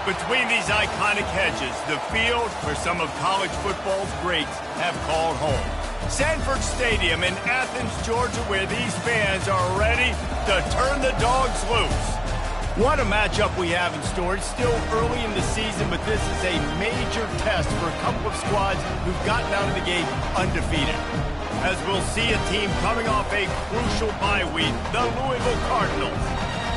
Between these iconic hedges, the field where some of college football's greats have called home. Sanford Stadium in Athens, Georgia, where these fans are ready to turn the dogs loose. What a matchup we have in store. It's still early in the season, but this is a major test for a couple of squads who've gotten out of the gate undefeated. As we'll see a team coming off a crucial bye week, the Louisville Cardinals,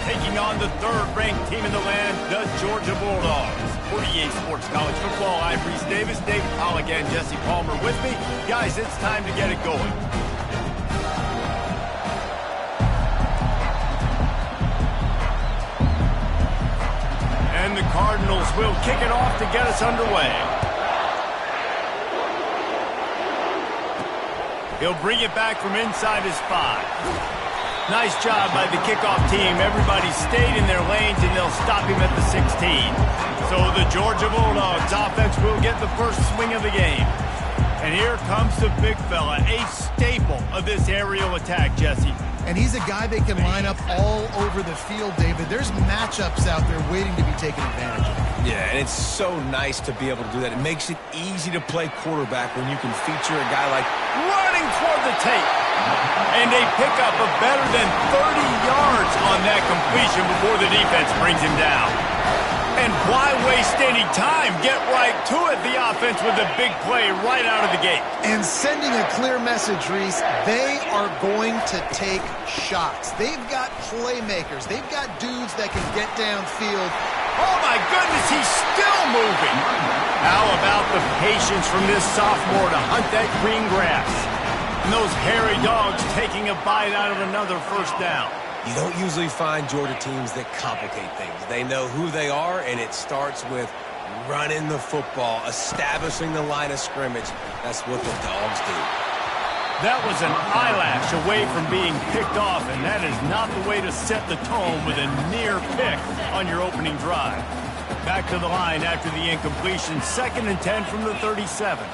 taking on the third-ranked team in the land, the Georgia Bulldogs. 48 Sports College Football, I'm Reese Davis, David Pollack, and Jesse Palmer with me. Guys, it's time to get it going. And the Cardinals will kick it off to get us underway. He'll bring it back from inside his 5. Nice job by the kickoff team. Everybody stayed in their lanes, and they'll stop him at the 16. So the Georgia Bulldogs offense will get the first swing of the game. And here comes the big fella, a staple of this aerial attack, Jesse. And he's a guy that can line up all over the field, David. There's matchups out there waiting to be taken advantage of. Yeah, and it's so nice to be able to do that. It makes it easy to play quarterback when you can feature a guy like running toward the tape. And a pickup of better than 30 yards on that completion before the defense brings him down. And why waste any time? Get right to it, the offense, with a big play right out of the gate. And sending a clear message, Reese, they are going to take shots. They've got playmakers. They've got dudes that can get downfield. Oh, my goodness, he's still moving. How about the patience from this sophomore to hunt that green grass? And those hairy dogs taking a bite out of another first down. You don't usually find Georgia teams that complicate things. They know who they are, and it starts with running the football, establishing the line of scrimmage. That's what the dogs do. That was an eyelash away from being picked off, and that is not the way to set the tone with a near pick on your opening drive. Back to the line after the incompletion. 2nd and 10 from the 37.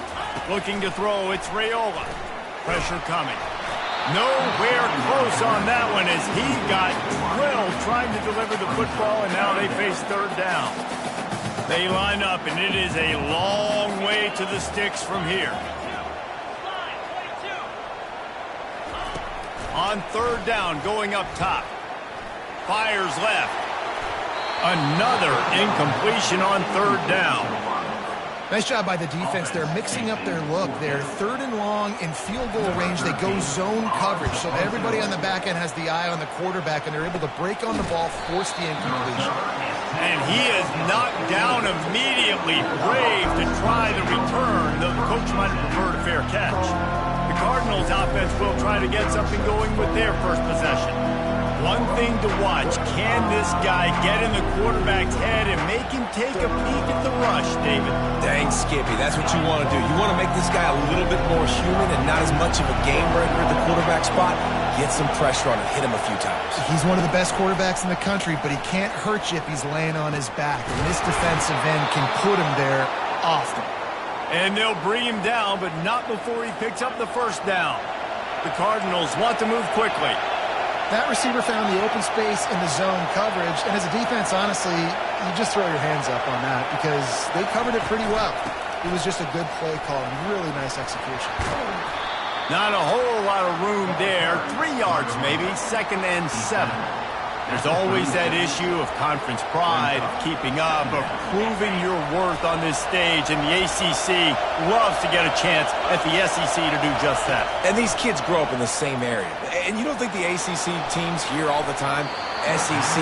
Looking to throw, it's Raiola. Pressure coming. Nowhere close on that one as he got drilled trying to deliver the football, and now they face 3rd down. They line up, and it is a long way to the sticks from here. On 3rd down, going up top. Fires left. Another incompletion on 3rd down. Nice job by the defense. They're mixing up their look. They're 3rd and long in field goal range. They go zone coverage. So everybody on the back end has the eye on the quarterback, and they're able to break on the ball, force the incompletion. And he is knocked down immediately. Brave to try the return, though the coach might have preferred a fair catch. The Cardinals offense will try to get something going with their first possession. One thing to watch, can this guy get in the quarterback's head and make him take a peek at the rush, David? Dang, Skippy, that's what you want to do. You want to make this guy a little bit more human and not as much of a game breaker at the quarterback spot. Get some pressure on him, hit him a few times. He's one of the best quarterbacks in the country, but he can't hurt you if he's laying on his back. And this defensive end can put him there often. And they'll bring him down, but not before he picks up the first down. The Cardinals want to move quickly. That receiver found the open space in the zone coverage, and as a defense, honestly, you just throw your hands up on that because they covered it pretty well. It was just a good play call and really nice execution. Not a whole lot of room there. 3 yards maybe, 2nd and 7. There's always that issue of conference pride, of keeping up, of proving your worth on this stage, and the ACC loves to get a chance at the SEC to do just that. And these kids grow up in the same area. And you don't think the ACC teams hear all the time, SEC,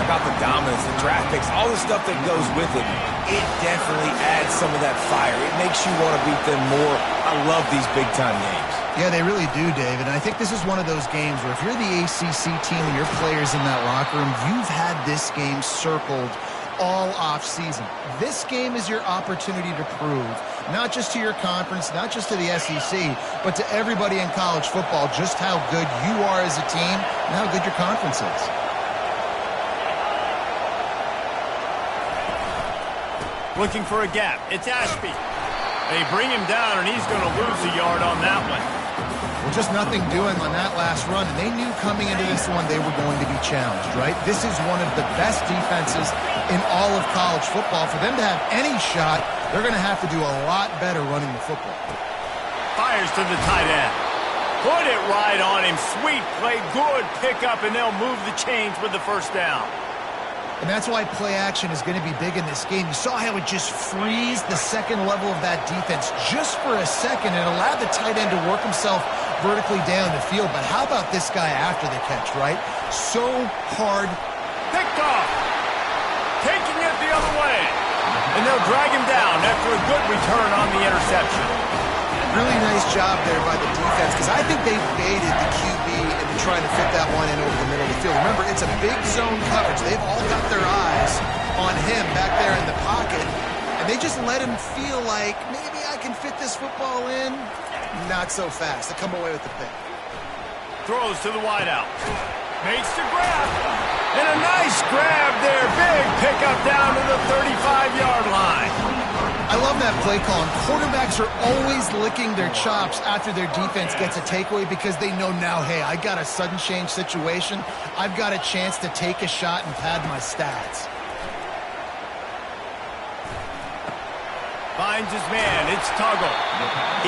about the dominance, the draft picks, all the stuff that goes with it. It definitely adds some of that fire. It makes you want to beat them more. I love these big-time games. Yeah, they really do, David. And I think this is one of those games where if you're the ACC team and your players in that locker room, you've had this game circled all off-season. This game is your opportunity to prove, not just to your conference, not just to the SEC, but to everybody in college football, just how good you are as a team and how good your conference is. Looking for a gap. It's Ashby. They bring him down, and he's going to lose a yard on that one. Well, just nothing doing on that last run, and they knew coming into this one they were going to be challenged, right? This is one of the best defenses in all of college football. For them to have any shot, they're going to have to do a lot better running the football. Fires to the tight end. Put it right on him. Sweet play, good pickup, and they'll move the chains with the first down. And that's why play action is going to be big in this game. You saw how it just freezed the second level of that defense just for a second and allowed the tight end to work himself vertically down the field. But how about this guy after the catch, right? So hard. Picked off. Taking it the other way. And they'll drag him down after a good return on the interception. Really nice job there by the defense because I think they baited the QB into trying to fit that one in over the middle of the field. Remember, it's a big zone coverage. They've all got their eyes on him back there in the pocket, and they just let him feel like maybe I can fit this football in. Not so fast. They come away with the pick. Throws to the wideout. Makes the grab. And a nice grab there. Big pickup down to the 35-yard line. I love that play call. And quarterbacks are always licking their chops after their defense gets a takeaway because they know now, hey, I got a sudden change situation. I've got a chance to take a shot and pad my stats. Finds his man. It's Tuggle.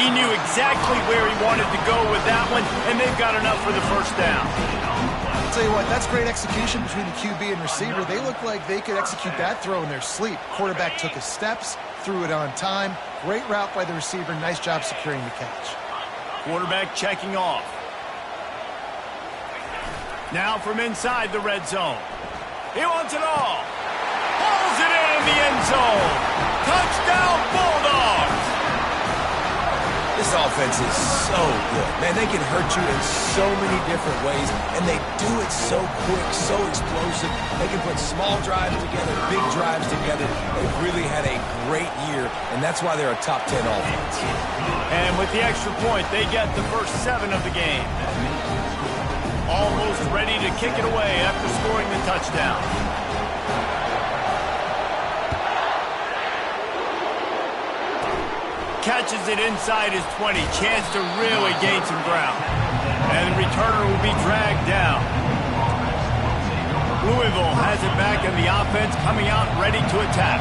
He knew exactly where he wanted to go with that one, and they've got enough for the first down. I'll tell you what, that's great execution between the QB and receiver. They look like they could execute that throw in their sleep. Quarterback took his steps, threw it on time. Great route by the receiver. Nice job securing the catch. Quarterback checking off. Now from inside the red zone. He wants it all. Pulls it in the end zone. Touchdown, Bulldogs! This offense is so good. Man, they can hurt you in so many different ways, and they do it so quick, so explosive. They can put small drives together, big drives together. They've really had a great year, and that's why they're a top 10 offense. And with the extra point, they get the first 7 of the game. Almost ready to kick it away after scoring the touchdown. Catches it inside his 20. Chance to really gain some ground. And the returner will be dragged down. Louisville has it back in the offense, coming out ready to attack.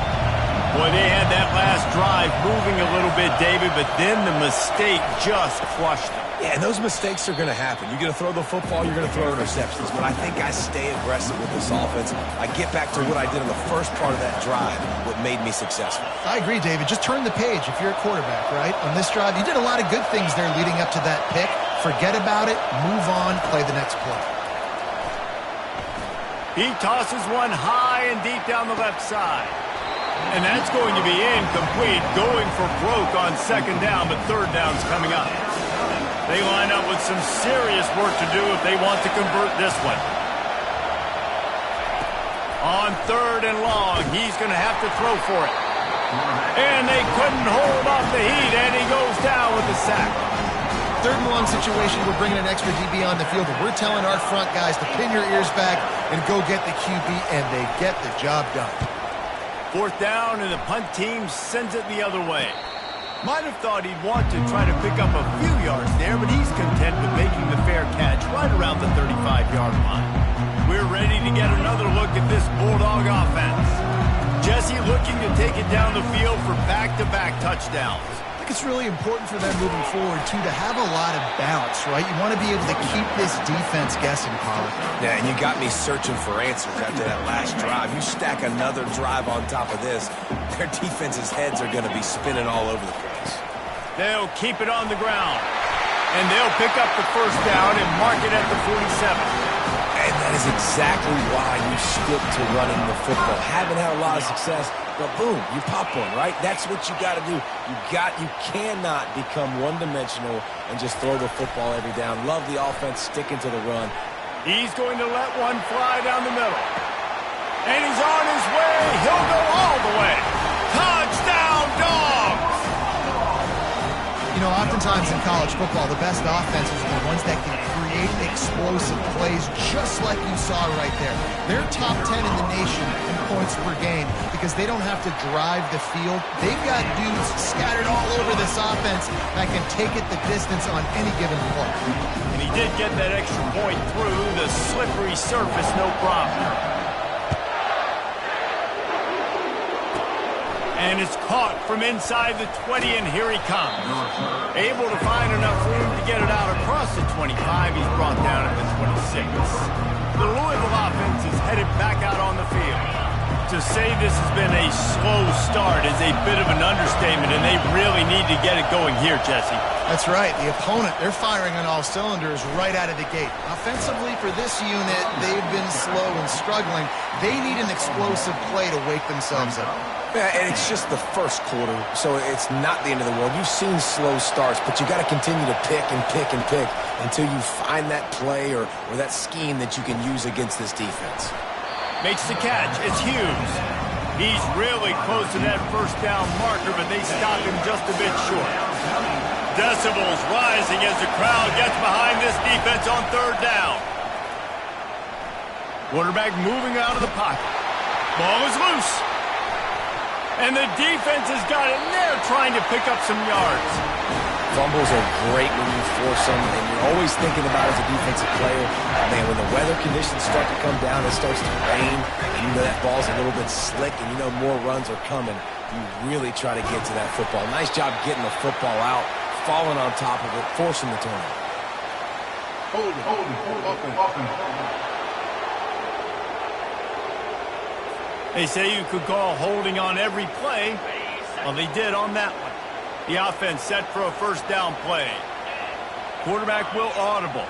Boy, they had that last drive moving a little bit, David, but then the mistake just crushed them. Yeah, and those mistakes are going to happen. You're going to throw the football, you're going to throw interceptions. But I think I stay aggressive with this offense. I get back to what I did in the first part of that drive, what made me successful. I agree, David. Just turn the page if you're a quarterback, right? On this drive, you did a lot of good things there leading up to that pick. Forget about it, move on, play the next play. He tosses one high and deep down the left side. And that's going to be incomplete, going for broke on second down, but third down's coming up. They line up with some serious work to do if they want to convert this one. On third and long, he's going to have to throw for it. And they couldn't hold off the heat, and he goes down with the sack. Third and long situation, we're bringing an extra DB on the field, and we're telling our front guys to pin your ears back and go get the QB, and they get the job done. Fourth down, and the punt team sends it the other way. Might have thought he'd want to try to pick up a few yards there, but he's content with making the fair catch right around the 35-yard line. We're ready to get another look at this Bulldog offense. Jesse looking to take it down the field for back-to-back touchdowns. I think it's really important for them moving forward, too, to have a lot of balance, right? You want to be able to keep this defense guessing, Pollard. Yeah, and you got me searching for answers after that last drive. You stack another drive on top of this, their defense's heads are going to be spinning all over the place. They'll keep it on the ground, and they'll pick up the first down and mark it at the 47. And that is exactly why you stick to running the football. Haven't had a lot of success, but boom, you pop one, right? That's what you got to do. You cannot become one-dimensional and just throw the football every down. Love the offense sticking to the run. He's going to let one fly down the middle. And he's on his way. He'll go all the way. Touchdown, Dogs! You know, oftentimes in college football, the best offenses are the ones that can create explosive plays, just like you saw right there. They're top 10 in the nation in points per game because they don't have to drive the field. They've got dudes scattered all over this offense that can take it the distance on any given play. And he did get that extra point through the slippery surface, no problem. And it's caught from inside the 20, and here he comes. Able to find enough room to get it out across the 25. He's brought down at the 26. The Louisville offense is headed back out on the field. To say this has been a slow start is a bit of an understatement, and they really need to get it going here, Jesse. That's right. The opponent, they're firing on all cylinders right out of the gate. Offensively for this unit, they've been slow and struggling. They need an explosive play to wake themselves up. Yeah, and it's just the first quarter, so it's not the end of the world. You've seen slow starts, but you got to continue to pick and pick and pick until you find that play or that scheme that you can use against this defense. Makes the catch. It's Hughes. He's really close to that first down marker, but they stop him just a bit short. Decibels rising as the crowd gets behind this defense on third down. Quarterback moving out of the pocket. Ball is loose. And the defense has got it, and they're trying to pick up some yards. Fumbles are great when you force them, and you're always thinking about as a defensive player, man, when the weather conditions start to come down, it starts to rain, and you know that ball's a little bit slick, and you know more runs are coming. You really try to get to that football. Nice job getting the football out, falling on top of it, forcing the turnover. Hold, offense. They say you could call holding on every play. Well, they did on that one. The offense set for a first down play. Quarterback will audible.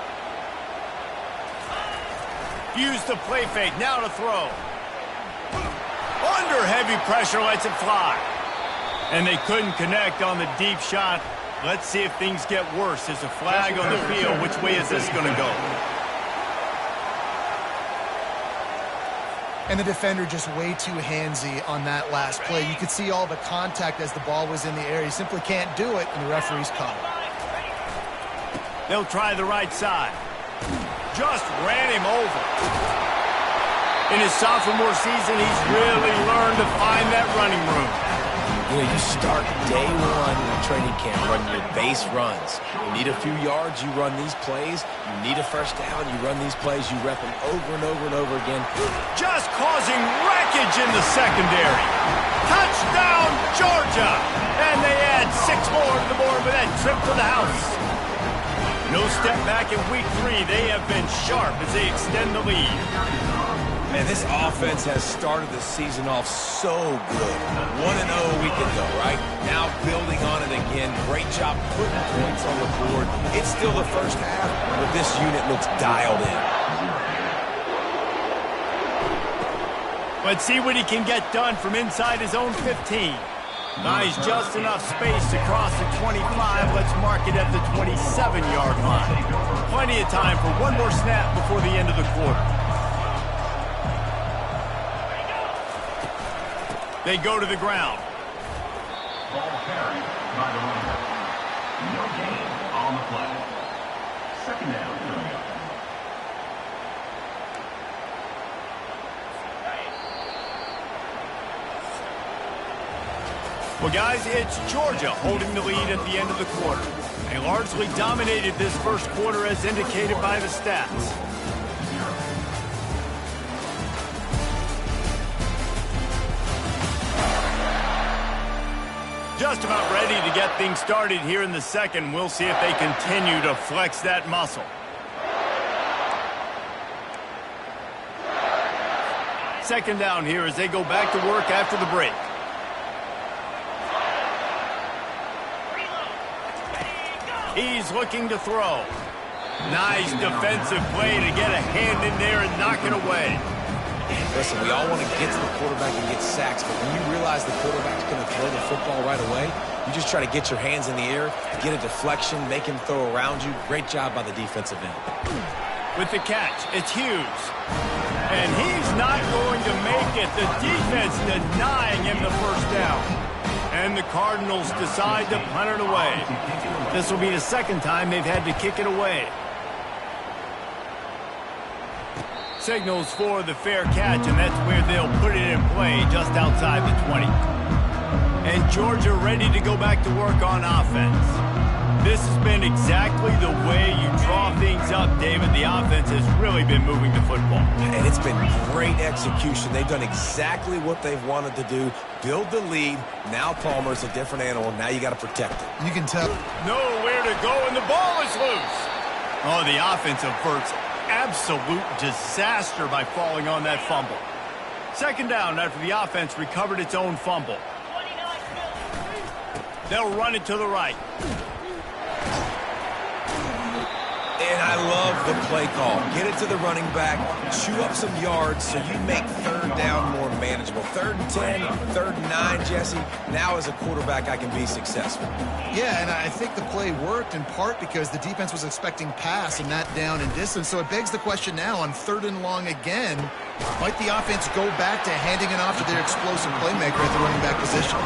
Use the play fake. Now to throw. Under heavy pressure, lets it fly. And they couldn't connect on the deep shot. Let's see if things get worse. There's a flag on the field. Which way is this going to go? And the defender just way too handsy on that last play. You could see all the contact as the ball was in the air. He simply can't do it, and the referee's caught him. They'll try the right side. Just ran him over. In his sophomore season, he's really learned to find that running room. You know, you start day one in training camp running your base runs. You need a few yards, you run these plays. You need a first down, you run these plays. You rep them over and over and over again. Just causing wreckage in the secondary. Touchdown, Georgia! And they add 6 more to the board with that trip to the house. No step back in week 3. They have been sharp as they extend the lead. Man, this offense has started the season off so good. 1-0 a week ago, right? Now building on it again. Great job putting points on the board. It's still the first half, but this unit looks dialed in. Let's see what he can get done from inside his own 15. Nice, just enough space to cross the 25. Let's mark it at the 27-yard line. Plenty of time for one more snap before the end of the quarter. They go to the ground. Ball carried by the running back. No gain on the play. Second down for the offense. Well, guys, it's Georgia holding the lead at the end of the quarter. They largely dominated this first quarter as indicated by the stats. Just about ready to get things started here in the second. We'll see if they continue to flex that muscle. Second down here as they go back to work after the break. He's looking to throw. Nice defensive play to get a hand in there and knock it away. Listen, we all want to get to the quarterback and get sacks, but when you realize the quarterback's going to throw the football right away, you just try to get your hands in the air, get a deflection, make him throw around you. Great job by the defensive end. With the catch, it's Hughes. And he's not going to make it. The defense denying him the first down. And the Cardinals decide to punt it away. This will be the second time they've had to kick it away. Signals for the fair catch, and that's where they'll put it in play, just outside the 20. And Georgia ready to go back to work on offense. This has been exactly the way you draw things up, David. The offense has really been moving the football. And it's been great execution. They've done exactly what they've wanted to do. Build the lead. Now Palmer's a different animal. Now you got to protect it. You can tell. Nowhere to go, and the ball is loose. Oh, the offense averts absolute disaster by falling on that fumble. Second down after the offense recovered its own fumble. They'll run it to the right. And I love the play call. Get it to the running back, chew up some yards so you make third down more manageable. 3rd and 10, 3rd and 9, Jesse. Now as a quarterback, I can be successful. Yeah, and I think the play worked in part because the defense was expecting pass and not down and distance. So it begs the question now on 3rd and long again, might the offense go back to handing it off to their explosive playmaker at the running back position?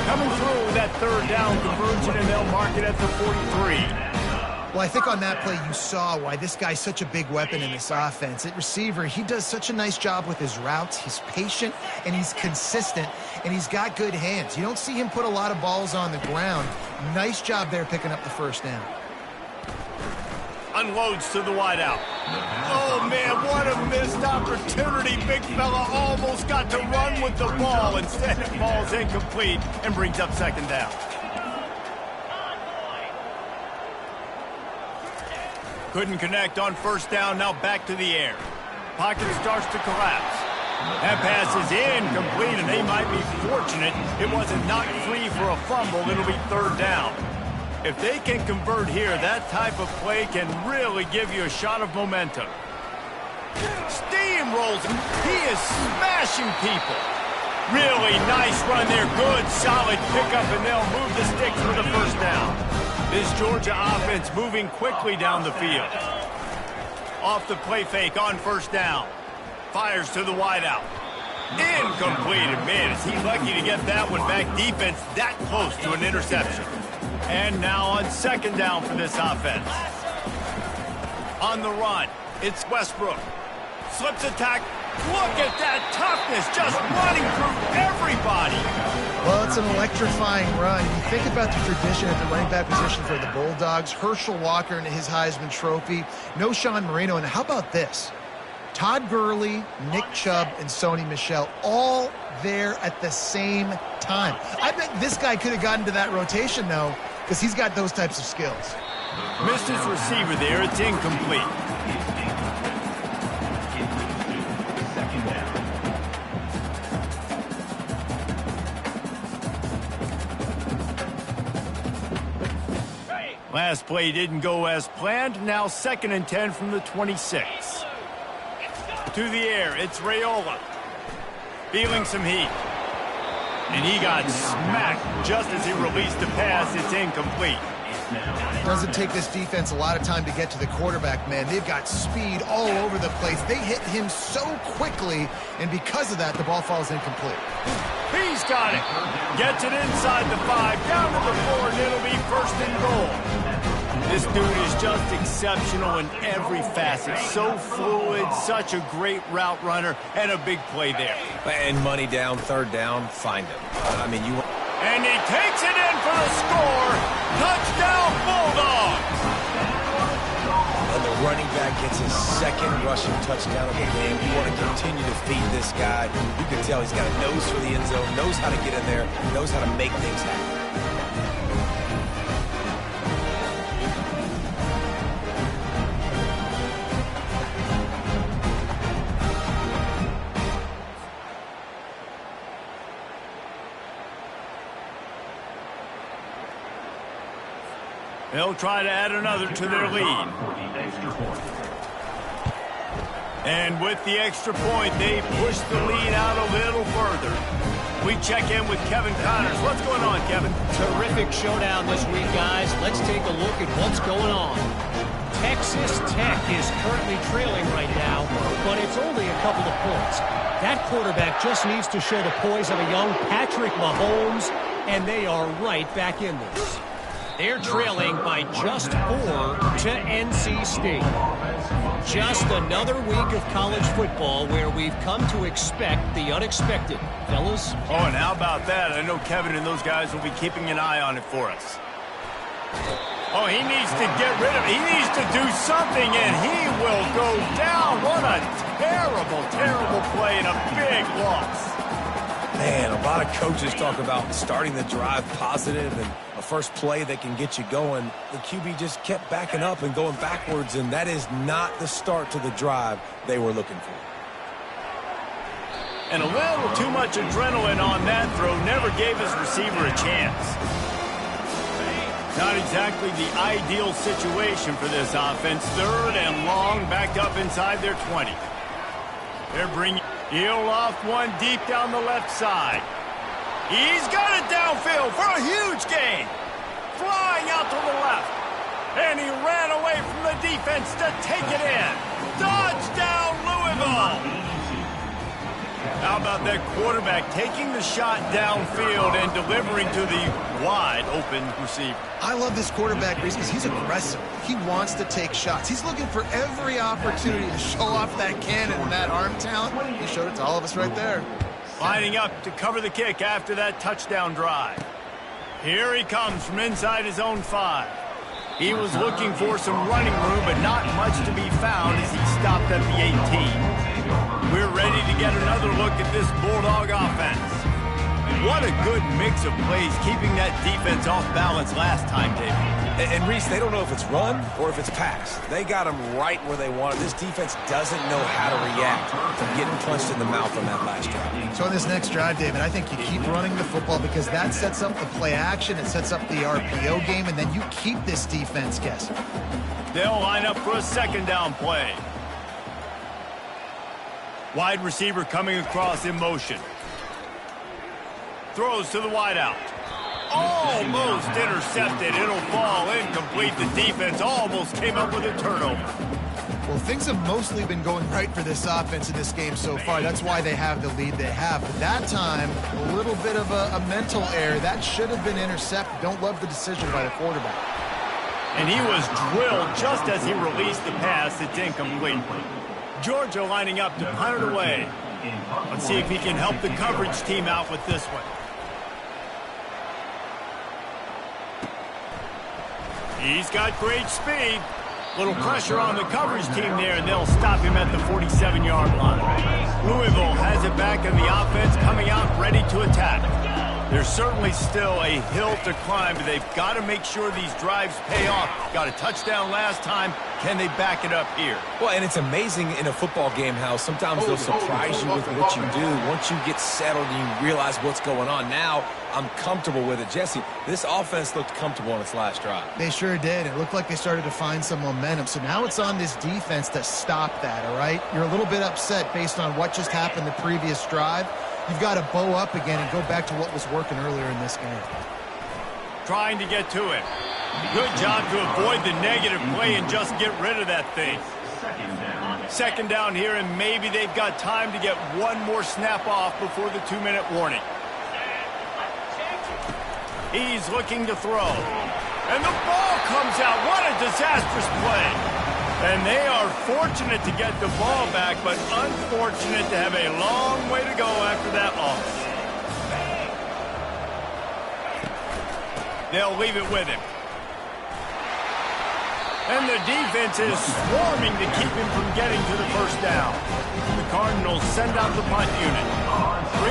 Coming through with that 3rd down conversion, and they'll mark it at the 43. Well, I think on that play you saw why this guy's such a big weapon in this offense. At receiver, he does such a nice job with his routes. He's patient, and he's consistent, and he's got good hands. You don't see him put a lot of balls on the ground. Nice job there picking up the 1st down. Unloads to the wideout. Oh, man, what a missed opportunity. Big fella almost got to run with the ball. Instead, it falls incomplete and brings up 2nd down. Couldn't connect on 1st down, now back to the air. Pocket starts to collapse. That pass is incomplete, and they might be fortunate it wasn't knocked free for a fumble. It'll be 3rd down. If they can convert here, that type of play can really give you a shot of momentum. Steamrolls him. He is smashing people. Really nice run there. Good, solid pickup, and they'll move the sticks for the 1st down. This Georgia offense moving quickly down the field. Off the play fake on 1st down. Fires to the wideout. Incomplete. And man, is he lucky to get that one back. Defense that close to an interception. And now on 2nd down for this offense. On the run, it's Westbrook. Slips attack. Look at that toughness, just running through everybody. Well, it's an electrifying run. You think about the tradition at the running back position for the Bulldogs. Herschel Walker and his Heisman Trophy. No Sean Marino. And how about this? Todd Gurley, Nick Chubb, and Sony Michel all there at the same time. I bet this guy could have gotten to that rotation, though, because he's got those types of skills. Missed his receiver there. It's incomplete. Last play didn't go as planned. Now 2nd and 10 from the 26. To the air, it's Raiola. Feeling some heat. And he got smacked just as he released the pass. It's incomplete. Doesn't take this defense a lot of time to get to the quarterback, man. They've got speed all over the place. They hit him so quickly, and because of that, the ball falls incomplete. He's got it. Gets it inside the 5, down to the 4, and it'll be 1st and goal. This dude is just exceptional in every facet. So fluid, such a great route runner, and a big play there. And money down, 3rd down, find him. I mean, you... And he takes it in for the score. Touchdown, Bulldogs! And the running back gets his 2nd rushing touchdown of the game. You want to continue to feed this guy. You can tell he's got a nose for the end zone, knows how to get in there, knows how to make things happen. They'll try to add another to their lead. And with the extra point, they push the lead out a little further. We check in with Kevin Connors. What's going on, Kevin? Terrific showdown this week, guys. Let's take a look at what's going on. Texas Tech is currently trailing right now, but it's only a couple of points. That quarterback just needs to show the poise of a young Patrick Mahomes, and they are right back in this. They're trailing by just 4 to NC State. Just another week of college football where we've come to expect the unexpected. Fellas? Oh, and how about that? I know Kevin and those guys will be keeping an eye on it for us. Oh, he needs to get rid of it. He needs to do something, and he will go down. What a terrible, terrible play and a big loss. Man, a lot of coaches talk about starting the drive positive and a first play that can get you going. The QB just kept backing up and going backwards, and that is not the start to the drive they were looking for. And a little too much adrenaline on that throw never gave his receiver a chance. Not exactly the ideal situation for this offense. 3rd and long, backed up inside their 20. They're bringing... He'll loft one deep down the left side. He's got it downfield for a huge gain. Flying out to the left. And he ran away from the defense to take it in. Touchdown, Louisville! How about that quarterback taking the shot downfield and delivering to the wide-open receiver? I love this quarterback, Reese, because he's aggressive. He wants to take shots. He's looking for every opportunity to show off that cannon and that arm talent. He showed it to all of us right there. Lining up to cover the kick after that touchdown drive. Here he comes from inside his own 5. He was looking for some running room, but not much to be found as he stopped at the 18. We're ready to get another look at this Bulldog offense. What a good mix of plays, keeping that defense off balance last time, David. And Reese, they don't know if it's run or if it's pass. They got them right where they want it. This defense doesn't know how to react to getting punched in the mouth on that last drive. So in this next drive, David, I think you keep running the football because that sets up the play action, it sets up the RPO game, and then you keep this defense guessing. They'll line up for a 2nd down play. Wide receiver coming across in motion. Throws to the wideout. Almost intercepted. It'll fall incomplete. The defense almost came up with a turnover. Well, things have mostly been going right for this offense in this game so far. That's why they have the lead they have. But that time, a little bit of a mental error. That should have been intercepted. Don't love the decision by the quarterback. And he was drilled just as he released the pass. It's incomplete. Georgia lining up to punt it away. Let's see if he can help the coverage team out with this one. He's got great speed. Little pressure on the coverage team there, and they'll stop him at the 47-yard line. Louisville has it back, and the offense coming out ready to attack. There's certainly still a hill to climb, but they've got to make sure these drives pay off. Got a touchdown last time. Can they back it up here? Well, and it's amazing in a football game how sometimes they'll surprise you with what you do. Once you get settled and you realize what's going on, now I'm comfortable with it. Jesse, this offense looked comfortable on its last drive. They sure did. It looked like they started to find some momentum. So now it's on this defense to stop that, all right? You're a little bit upset based on what just happened the previous drive. You've got to bow up again and go back to what was working earlier in this game. Trying to get to it. Good job to avoid the negative play and just get rid of that thing. 2nd down here, and maybe they've got time to get one more snap off before the 2-minute warning. He's looking to throw. And the ball comes out. What a disastrous play. And they are fortunate to get the ball back, but unfortunate to have a long way to go after that loss. They'll leave it with him. And the defense is swarming to keep him from getting to the 1st down. The Cardinals send out the punt unit.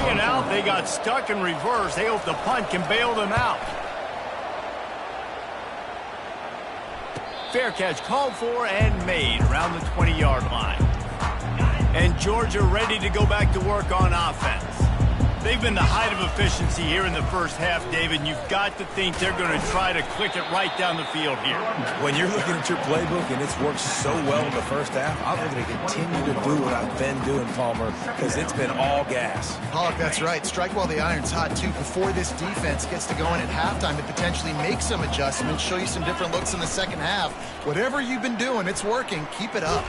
3 and out, they got stuck in reverse. They hope the punt can bail them out. Fair catch called for and made around the 20-yard line. And Georgia ready to go back to work on offense. They've been the height of efficiency here in the first half, David, and you've got to think they're going to try to click it right down the field here. When you're looking at your playbook and it's worked so well in the first half, I'm going to continue to do what I've been doing, Palmer, because it's been all gas. Pollock, that's right. Strike while the iron's hot, too. Before this defense gets to going at halftime to potentially make some adjustments, show you some different looks in the second half. Whatever you've been doing, it's working. Keep it up.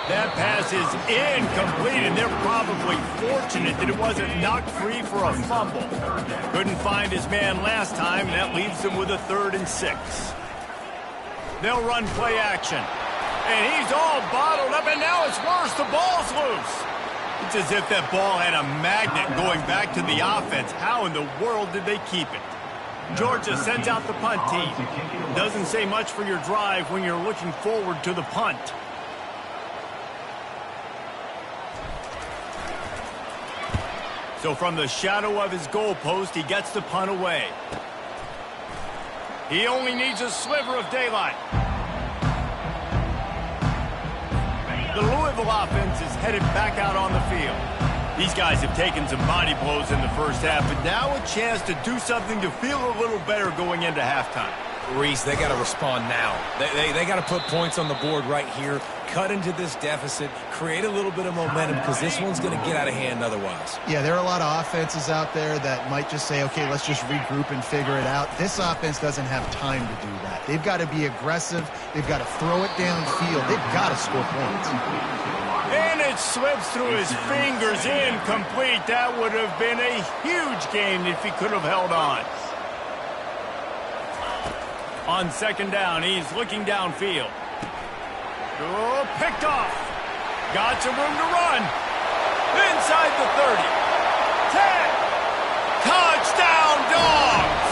That pass is incomplete, and they're probably fortunate that it wasn't knocked free for a fumble. Couldn't find his man last time, and that leaves them with a 3rd and 6. They'll run play action. And he's all bottled up, and now it's worse. The ball's loose. It's as if that ball had a magnet going back to the offense. How in the world did they keep it? Georgia sends out the punt team. Doesn't say much for your drive when you're looking forward to the punt. So from the shadow of his goalpost, he gets the punt away. He only needs a sliver of daylight. The Louisville offense is headed back out on the field. These guys have taken some body blows in the first half, but now a chance to do something to feel a little better going into halftime. Reese, they got to respond now. They got to put points on the board right here, cut into this deficit, create a little bit of momentum, because this one's going to get out of hand otherwise. Yeah, there are a lot of offenses out there that might just say, okay, let's just regroup and figure it out. This offense doesn't have time to do that. They've got to be aggressive. They've got to throw it downfield. They've got to score points. And it slips through his fingers, incomplete. That would have been a huge gain if he could have held on. On 2nd down, he's looking downfield. Oh, picked off. Got some room to run. Inside the 30. 10. Touchdown, Dogs!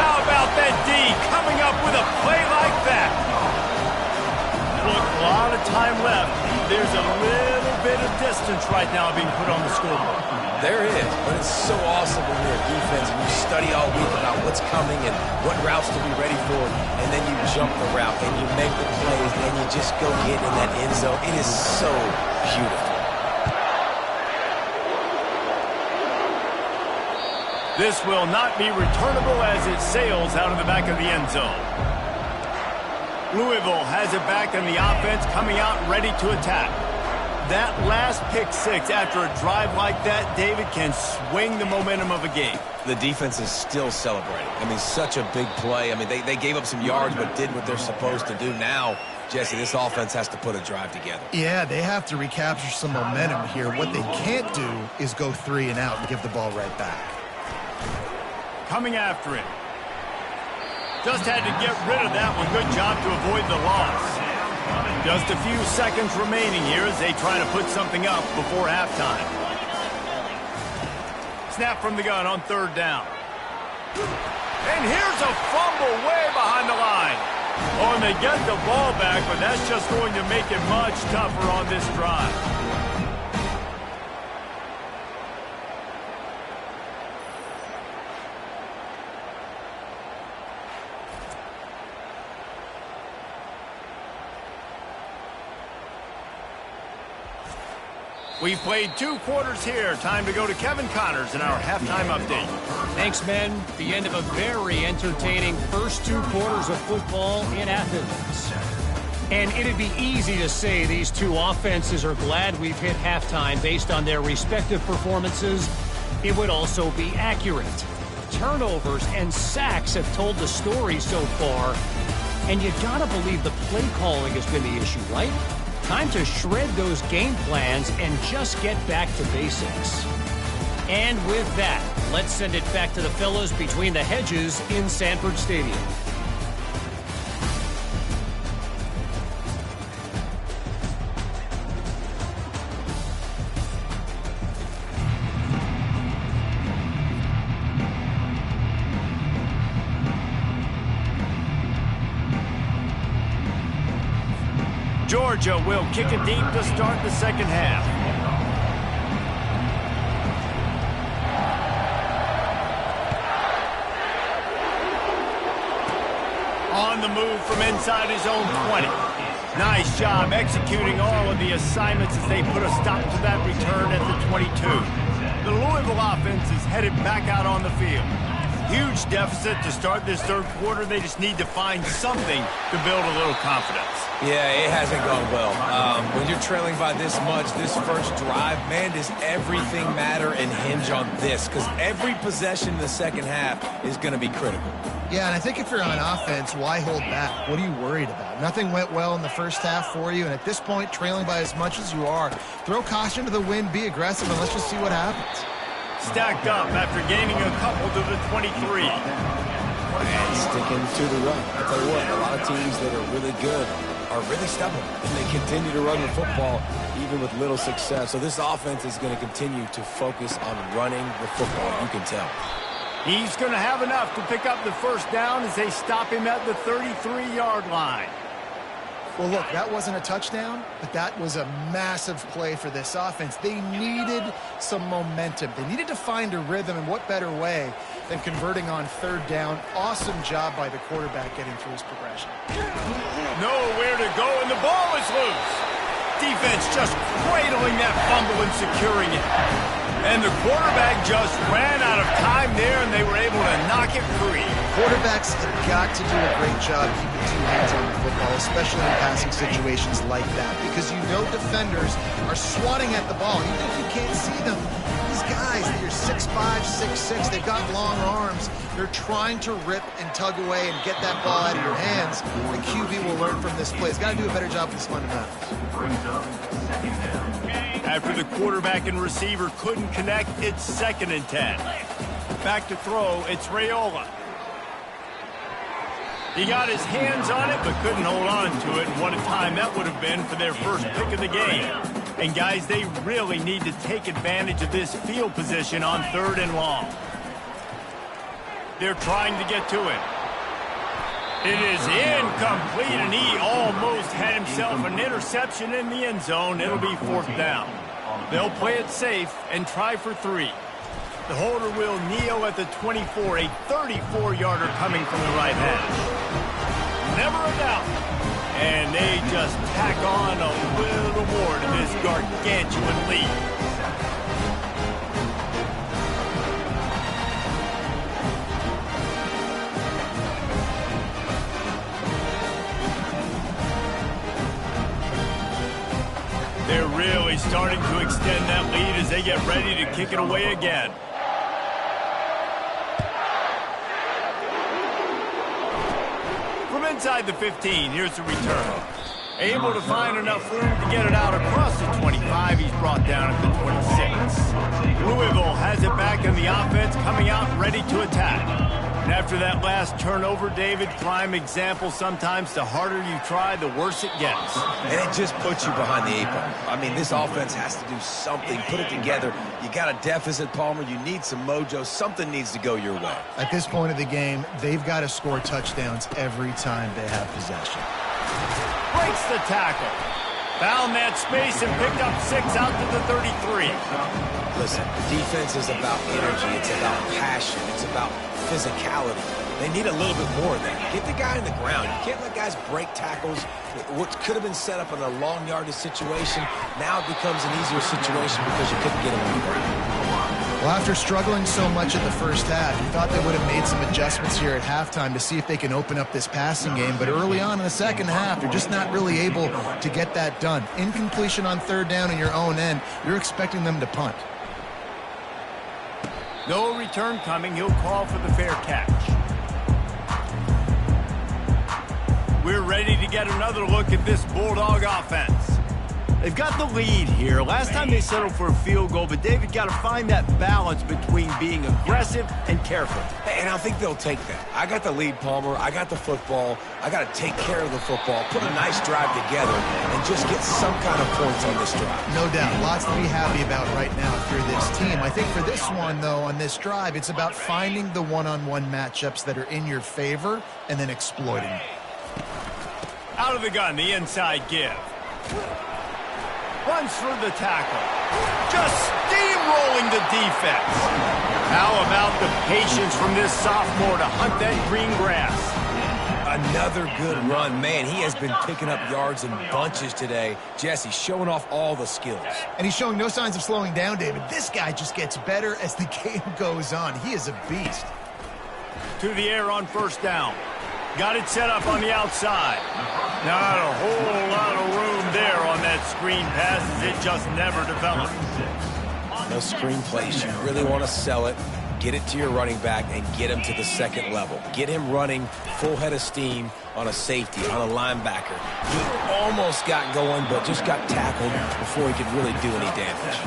How about that D coming up with a play like that? Look, a lot of time left. There's a little bit of distance right now being put on the scoreboard. There is, but it's so awesome when you're a defense and you study all week about what's coming and what routes to be ready for, and then you jump the route and you make the plays and you just go get in that end zone. It is so beautiful. This will not be returnable as it sails out of the back of the end zone. Louisville has it back in the offense, coming out ready to attack. That last pick 6 after a drive like that, David, can swing the momentum of a game. The defense is still celebrating. I mean, such a big play. I mean, they gave up some yards but did what they're supposed to do. Now, Jesse, this offense has to put a drive together. Yeah, they have to recapture some momentum here. What they can't do is go 3 and out and give the ball right back. Coming after it. Just had to get rid of that one. Good job to avoid the loss. Just a few seconds remaining here as they try to put something up before halftime. Snap from the gun on 3rd down. And here's a fumble way behind the line. Oh, and they get the ball back, but that's just going to make it much tougher on this drive. We've played 2 quarters here. Time to go to Kevin Connors in our halftime update. Thanks, men. The end of a very entertaining first 2 quarters of football in Athens. And it'd be easy to say these 2 offenses are glad we've hit halftime based on their respective performances. It would also be accurate. Turnovers and sacks have told the story so far. And you gotta believe the play calling has been the issue, right? Time to shred those game plans and just get back to basics. And with that, let's send it back to the fellas between the hedges in Sanford Stadium. Georgia will kick it deep to start the second half. On the move from inside his own 20. Nice job executing all of the assignments as they put a stop to that return at the 22. The Louisville offense is headed back out on the field. Huge deficit to start this 3rd quarter. They just need to find something to build a little confidence. Yeah, it hasn't gone well. When you're trailing by this much, this first drive, man, does everything matter and hinge on this? Because every possession in the second half is going to be critical. Yeah, and I think if you're on offense, why hold back? What are you worried about? Nothing went well in the first half for you, and at this point, trailing by as much as you are, throw caution to the wind, be aggressive, and let's just see what happens. Stacked up after gaining a couple to the 23. And sticking to the run. I tell you what, a lot of teams that are really good are really stubborn, and they continue to run the football even with little success. So this offense is going to continue to focus on running the football, you can tell. He's going to have enough to pick up the first down as they stop him at the 33-yard line. Well, look, that wasn't a touchdown, but that was a massive play for this offense. They needed some momentum. They needed to find a rhythm, and what better way than converting on third down. Awesome job by the quarterback getting through his progression. Nowhere to go, and the ball is loose. Defense just cradling that fumble and securing it. And the quarterback just ran out of time there, and they were able to knock it free. Quarterbacks have got to do a great job keeping two hands on the football, especially in passing situations like that, because you know defenders are swatting at the ball. Even if you can't see them, these guys, they're 6'5", 6'6", they've got long arms. They're trying to rip and tug away and get that ball out of your hands. The QB will learn from this play. He's got to do a better job with his fundamentals. After the quarterback and receiver couldn't connect, it's 2nd and 10. Back to throw, it's Raiola. He got his hands on it, but couldn't hold on to it. What a time that would have been for their first pick of the game. And guys, they really need to take advantage of this field position on 3rd and long. They're trying to get to it. It is incomplete, and he almost had himself an interception in the end zone. It'll be 4th down. They'll play it safe and try for 3. The holder will kneel at the 24, a 34-yarder coming from the right hash. Never a doubt. And they just tack on a little more to this gargantuan lead. They're really starting to extend that lead as they get ready to kick it away again. From inside the 15, here's the return. Able to find enough room to get it out across the 25. He's brought down at the 26. Louisville has it back in the offense, coming out ready to attack. And after that last turnover, David, prime example, sometimes the harder you try, the worse it gets. And it just puts you behind the 8 ball. I mean, this offense has to do something, put it together. You got a deficit, Palmer. You need some mojo. Something needs to go your way. At this point of the game, they've got to score touchdowns every time they have possession. Breaks the tackle. Found that space and picked up 6 out to the 33. Listen, defense is about energy. It's about passion. It's about physicality. They need a little bit more of that. Get the guy on the ground. You can't let guys break tackles. What could have been set up in a long yardage situation, now it becomes an easier situation because you couldn't get him on the ground. Well, after struggling so much in the first half, you thought they would have made some adjustments here at halftime to see if they can open up this passing game. But early on in the second half, they're just not really able to get that done. Incompletion on 3rd down in your own end, you're expecting them to punt. No return coming. He'll call for the fair catch. We're ready to get another look at this Bulldog offense. They've got the lead here. Last time they settled for a field goal, but David got to find that balance between being aggressive and careful. And I think they'll take that. I got the lead, Palmer. I got the football. I got to take care of the football, put a nice drive together, and just get some kind of points on this drive. No doubt. Lots to be happy about right now if you're this team. I think for this one, though, on this drive, it's about finding the one-on-one matchups that are in your favor and then exploiting them. Out of the gun, the inside give. Runs through the tackle. Just steamrolling the defense. How about the patience from this sophomore to hunt that green grass? Another good run. Man, he has been picking up yards in bunches today. Jesse showing off all the skills. And he's showing no signs of slowing down, David. This guy just gets better as the game goes on. He is a beast. To the air on 1st down. Got it set up on the outside. Not a whole lot of room there on that screen pass as it just never developed. No screen plays. You really want to sell it. get it to your running back and get him to the second level. Get him running full head of steam on a safety, on a linebacker. He almost got going, but just got tackled before he could really do any damage.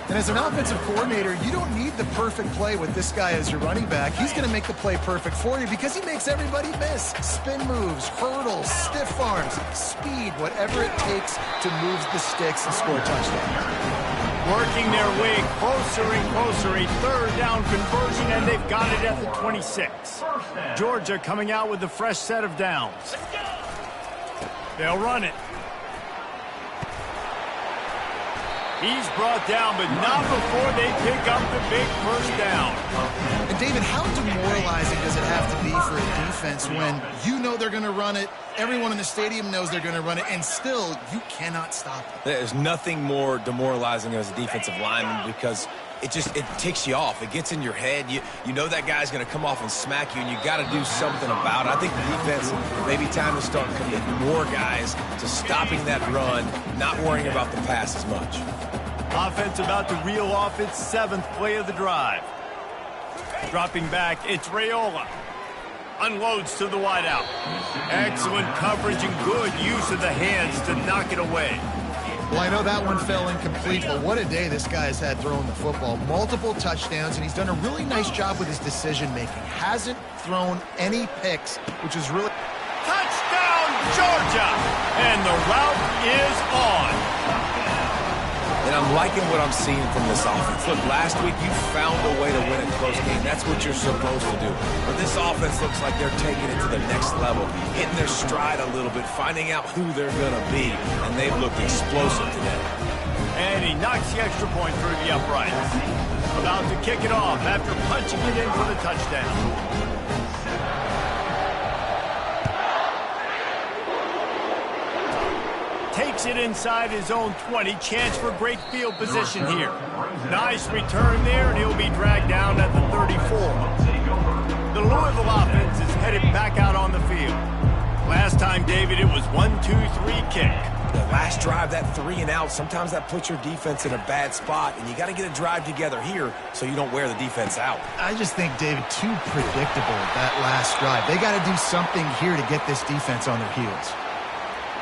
And as an offensive coordinator, you don't need the perfect play with this guy as your running back. He's going to make the play perfect for you because he makes everybody miss. Spin moves, hurdles, stiff arms, speed, whatever it takes to move the sticks and score touchdowns. Working their way closer and closer, a third down conversion, and they've got it at the 26. Georgia coming out with a fresh set of downs. They'll run it. He's brought down, but not before they pick up the big first down. And David, how demoralizing does it have to be for a defense when you know they're going to run it, everyone in the stadium knows they're going to run it, and still you cannot stop it? There's nothing more demoralizing as a defensive lineman because it ticks you off. It gets in your head. You know that guy's going to come off and smack you, and you got to do something about it. I think the defense, maybe time to start committing more guys to stopping that run, not worrying about the pass as much. Offense about to reel off its 7th play of the drive. Dropping back, it's Raiola. Unloads to the wideout. Excellent coverage and good use of the hands to knock it away. Well, I know that one fell incomplete, but what a day this guy has had throwing the football. Multiple touchdowns, and he's done a really nice job with his decision-making. Hasn't thrown any picks, which is really... Touchdown, Georgia! And the route is on. And I'm liking what I'm seeing from this offense. Look, last week you found a way to win a close game. That's what you're supposed to do. But this offense looks like they're taking it to the next level, hitting their stride a little bit, finding out who they're going to be, and they've looked explosive today. And he knocks the extra point through the uprights. About to kick it off after punching it in for the touchdown. Takes it inside his own 20. Chance for great field position here. Nice return there, and he'll be dragged down at the 34. The Louisville offense is headed back out on the field. Last time, David, it was 1-2-3 kick. The last drive, that 3 and out, sometimes that puts your defense in a bad spot, and you got to get a drive together here so you don't wear the defense out. I just think, David, too predictable that last drive. They got to do something here to get this defense on their heels.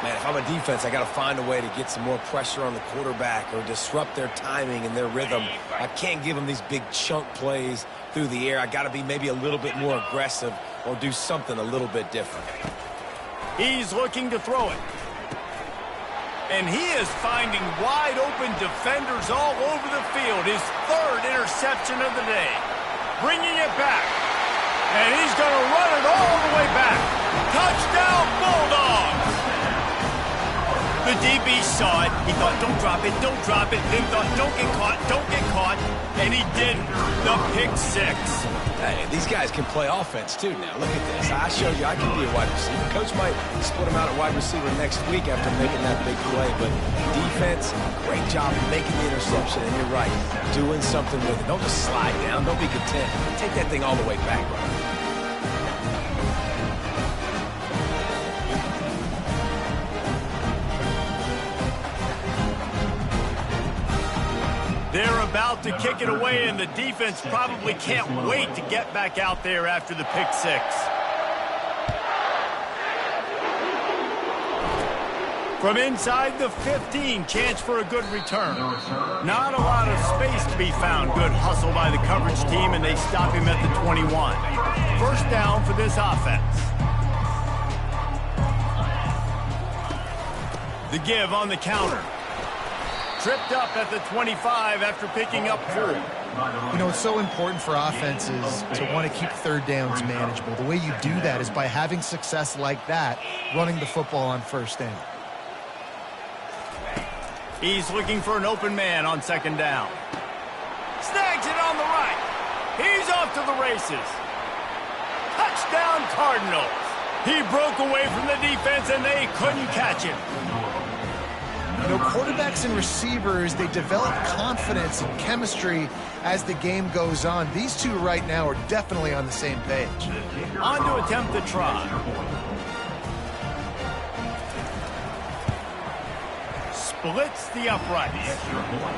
Man, if I'm a defense, I got to find a way to get some more pressure on the quarterback or disrupt their timing and their rhythm. I can't give them these big chunk plays through the air. I got to be maybe a little bit more aggressive or do something a little bit different. He's looking to throw it. And he is finding wide open defenders all over the field. His 3rd interception of the day. Bringing it back. And he's going to run it all the way back. Touchdown, Bulldogs! The DB saw it. He thought, don't drop it, don't drop it. Then thought, don't get caught, don't get caught. And he didn't. The pick 6. Hey, these guys can play offense, too, now. Look at this. I showed you I can be a wide receiver. Coach might split him out at wide receiver next week after making that big play. But defense, great job making the interception. And you're right, doing something with it. Don't just slide down. Don't be content. Take that thing all the way back, right? They're about to kick it away, and the defense probably can't wait to get back out there after the pick 6. From inside the 15, chance for a good return. Not a lot of space to be found. Good hustle by the coverage team, and they stop him at the 21. First down for this offense. The give on the counter. Tripped up at the 25 after picking up 4. You know, it's so important for offenses to want to keep 3rd downs manageable. The way you do that is by having success like that, running the football on 1st down. He's looking for an open man on 2nd down. Snags it on the right. He's off to the races. Touchdown, Cardinals. He broke away from the defense, and they couldn't catch him. You know, quarterbacks and receivers, they develop confidence and chemistry as the game goes on. These two right now are definitely on the same page. On to attempt the try. blitz the uprights.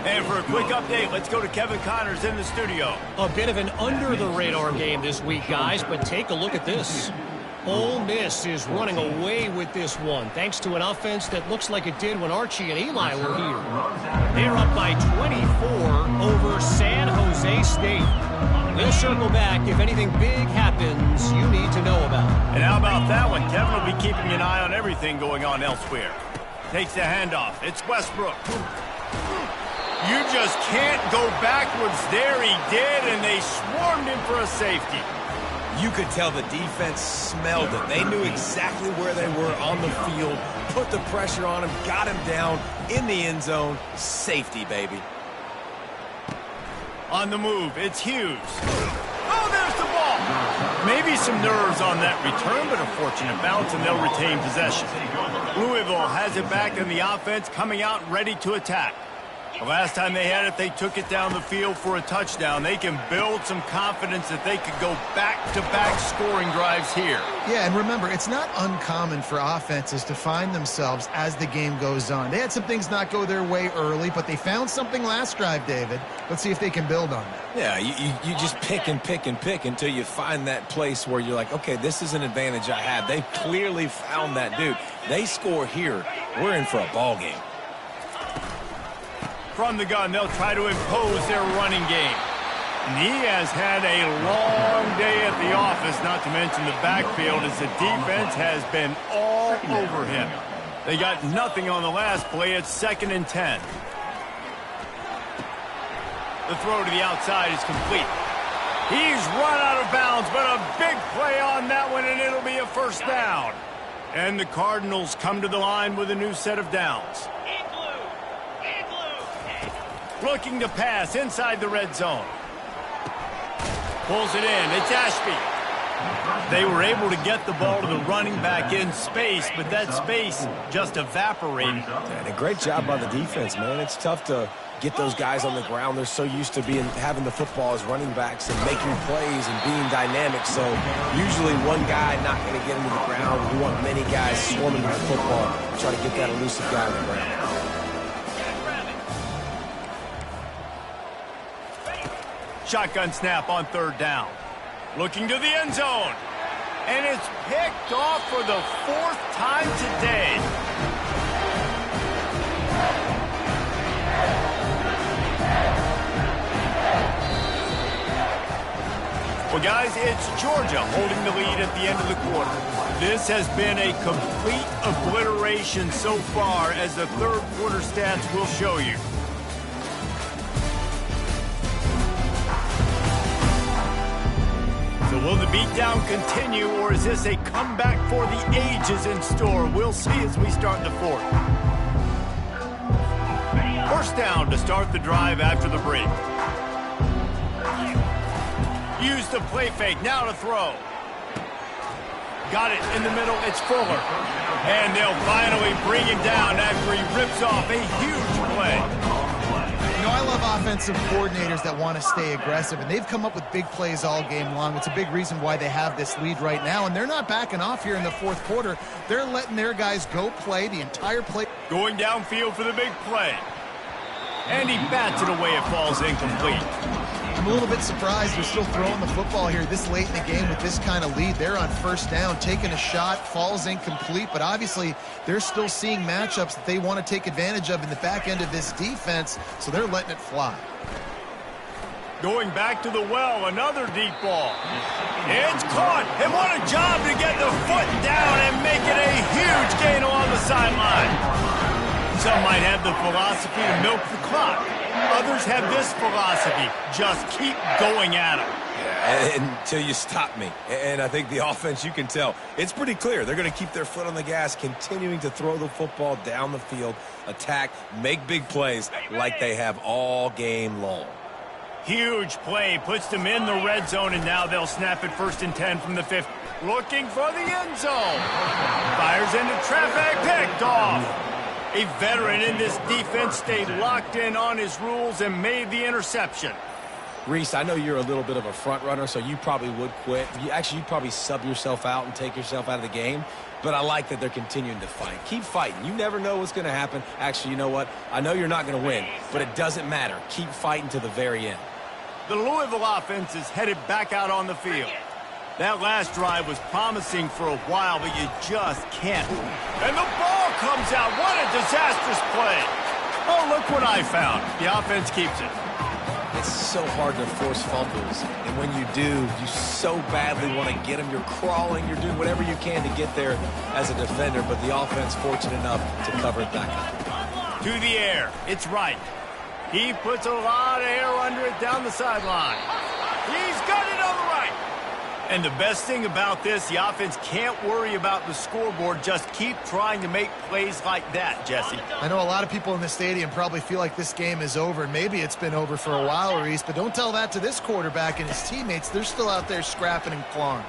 And for a quick update, let's go to Kevin Connors in the studio. A bit of an under-the-radar game this week, guys, but take a look at this. Ole Miss is running away with this one, thanks to an offense that looks like it did when Archie and Eli were here. They're up by 24 over San Jose State. We'll circle back if anything big happens you need to know about. And how about that one? Kevin will be keeping an eye on everything going on elsewhere. Takes the handoff. It's Westbrook. You just can't go backwards there. He did, and they swarmed him for a safety. You could tell the defense smelled it. They knew exactly where they were on the field, put the pressure on him, got him down in the end zone. Safety, baby. On the move, it's Hughes. Oh, there's the ball. Maybe some nerves on that return, but a fortunate bounce, and they'll retain possession. Louisville has it back in the offense, coming out ready to attack. The last time they had it, they took it down the field for a touchdown. They can build some confidence that they could go back-to-back scoring drives here. Yeah, and remember, it's not uncommon for offenses to find themselves as the game goes on. They had some things not go their way early, but they found something last drive, David. Let's see if they can build on that. Yeah, you just pick and pick and pick until you find that place where you're like, okay, this is an advantage I have. They clearly found that dude. They score here, we're in for a ball game. From the gun, they'll try to impose their running game. And he has had a long day at the office, not to mention the backfield, as the defense has been all over him. They got nothing on the last play. It's 2nd and 10. The throw to the outside is complete. He's run out of bounds, but a big play on that one, and it'll be a first down. And the Cardinals come to the line with a new set of downs. Looking to pass inside the red zone. Pulls it in. It's Ashby. They were able to get the ball to the running back in space, but that space just evaporated. And a great job by the defense, man. It's tough to get those guys on the ground. They're so used to having the football as running backs and making plays and being dynamic. So usually one guy not going to get him to the ground. We want many guys swarming the football, try to get that elusive guy on the ground. Shotgun snap on 3rd down. Looking to the end zone. And it's picked off for the 4th time today. Well, guys, it's Georgia holding the lead at the end of the quarter. This has been a complete obliteration so far, as the 3rd quarter stats will show you. So will the beatdown continue, or is this a comeback for the ages in store? We'll see as we start the 4th. First down to start the drive after the break. Use the play fake, now to throw. Got it in the middle, it's Fuller. And they'll finally bring him down after he rips off a huge play. You know, I love offensive coordinators that want to stay aggressive, and they've come up with big plays all game long. It's a big reason why they have this lead right now, and they're not backing off here in the 4th quarter. They're letting their guys go play the entire play. Going downfield for the big play. And he bats it away, it falls incomplete. I'm a little bit surprised they're still throwing the football here this late in the game with this kind of lead. They're on 1st down, taking a shot, falls incomplete, but obviously they're still seeing matchups that they want to take advantage of in the back end of this defense, so they're letting it fly. Going back to the well, another deep ball. It's caught, and what a job to get the foot down and make it a huge gain along the sideline. Some might have the philosophy to milk the clock. Others have this philosophy, just keep going at them. Yeah, until you stop me. And I think the offense, you can tell, it's pretty clear. They're going to keep their foot on the gas, continuing to throw the football down the field, attack, make big plays like they have all game long. Huge play, puts them in the red zone, and now they'll snap it 1st and 10 from the 5th. Looking for the end zone. Fires into traffic, picked off. A veteran in this defense stayed locked in on his rules and made the interception. Reese, I know you're a little bit of a front runner, so you probably would quit. You'd probably sub yourself out and take yourself out of the game. But I like that they're continuing to fight. Keep fighting. You never know what's going to happen. Actually, you know what? I know you're not going to win, but it doesn't matter. Keep fighting to the very end. The Louisville offense is headed back out on the field. That last drive was promising for a while, but you just can't. And the ball comes out. What a disastrous play. Oh, look what I found. The offense keeps it. It's so hard to force fumbles, and when you do, you so badly want to get them. You're crawling, you're doing whatever you can to get there as a defender, but the offense fortunate enough to cover it back up. To the air, it's right. He puts a lot of air under it down the sideline. He's got it on the right. And the best thing about this, the offense can't worry about the scoreboard. Just keep trying to make plays like that, Jesse. I know a lot of people in the stadium probably feel like this game is over. Maybe it's been over for a while, Reese, but don't tell that to this quarterback and his teammates. They're still out there scrapping and clawing.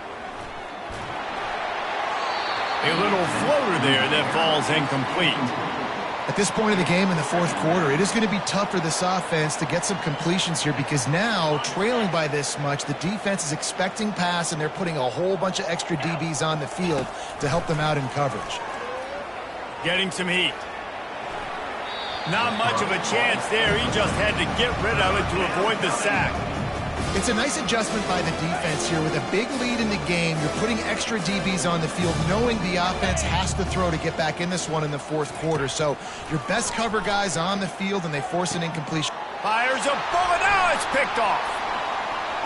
A little floater there that falls incomplete. At this point of the game in the fourth quarter, it is going to be tough for this offense to get some completions here because now, trailing by this much, the defense is expecting pass, and they're putting a whole bunch of extra DBs on the field to help them out in coverage. Getting some heat. Not much of a chance there. He just had to get rid of it to avoid the sack. It's a nice adjustment by the defense here. With a big lead in the game, you're putting extra DBs on the field, knowing the offense has to throw to get back in this one in the fourth quarter. So your best cover guys on the field, and they force an incompletion. Fires a bullet. Now it's picked off.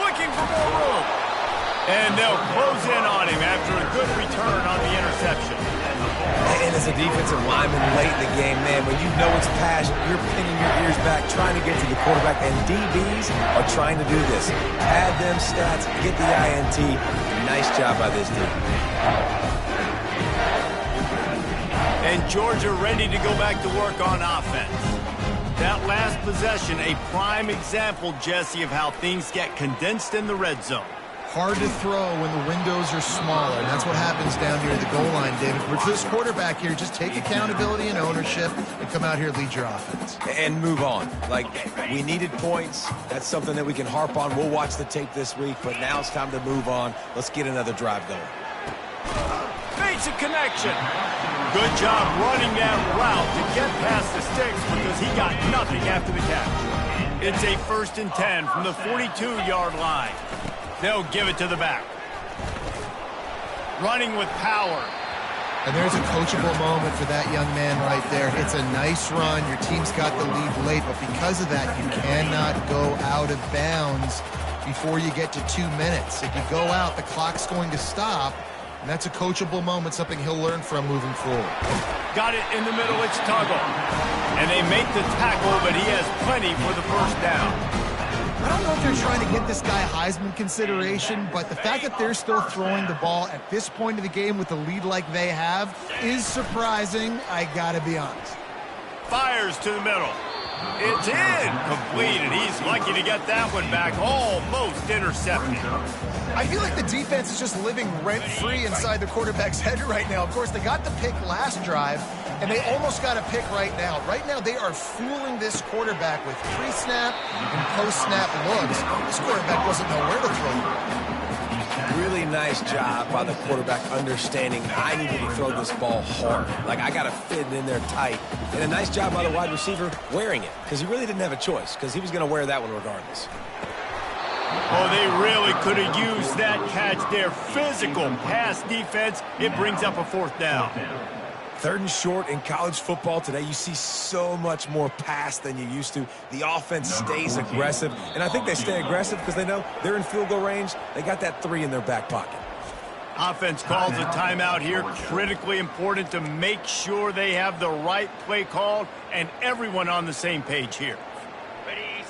Looking for more room. And they'll close in on him after a good return on the interception. And as a defensive lineman late in the game, man, when you know it's passion, you're pinning your ears back, trying to get to the quarterback, and DBs are trying to do this. Add them stats, get the INT. Nice job by this team. And Georgia ready to go back to work on offense. That last possession, a prime example, Jesse, of how things get condensed in the red zone. Hard to throw when the windows are smaller, and that's what happens down here at the goal line, David. For this quarterback here, just take accountability and ownership and come out here and lead your offense. And move on. Like, we needed points. That's something that we can harp on. We'll watch the tape this week, but now it's time to move on. Let's get another drive going. Makes a connection. Good job running that route to get past the sticks because he got nothing after the catch. It's a 1st and 10 from the 42-yard line. They'll give it to the back. Running with power. And there's a coachable moment for that young man right there. It's a nice run. Your team's got the lead late, but because of that, you cannot go out of bounds before you get to 2 minutes. If you go out, the clock's going to stop, and that's a coachable moment, something he'll learn from moving forward. Got it in the middle. It's Tuggle. And they make the tackle, but he has plenty for the first down. I don't know if they're trying to get this guy Heisman consideration, but the fact that they're still throwing the ball at this point of the game with a lead like they have is surprising, I gotta be honest. Fires to the middle. It's incomplete, and he's lucky to get that one back. Almost intercepted. I feel like the defense is just living rent-free inside the quarterback's head right now. Of course, they got the pick last drive, and they almost got a pick right now. Right now, they are fooling this quarterback with pre-snap and post-snap looks. This quarterback doesn't know where to throw the ball. Really nice job by the quarterback understanding I needed to throw this ball hard. Like, I got to fit it in there tight. And a nice job by the wide receiver wearing it, because he really didn't have a choice, because he was going to wear that one regardless. Oh, they really could have used that catch there. Physical pass defense. It brings up a 4th down. 3rd and short in college football today. You see so much more pass than you used to. The offense stays aggressive, and I think they stay aggressive because they know they're in field goal range. They got that 3 in their back pocket. Offense calls a timeout here. Critically important to make sure they have the right play called and everyone on the same page here.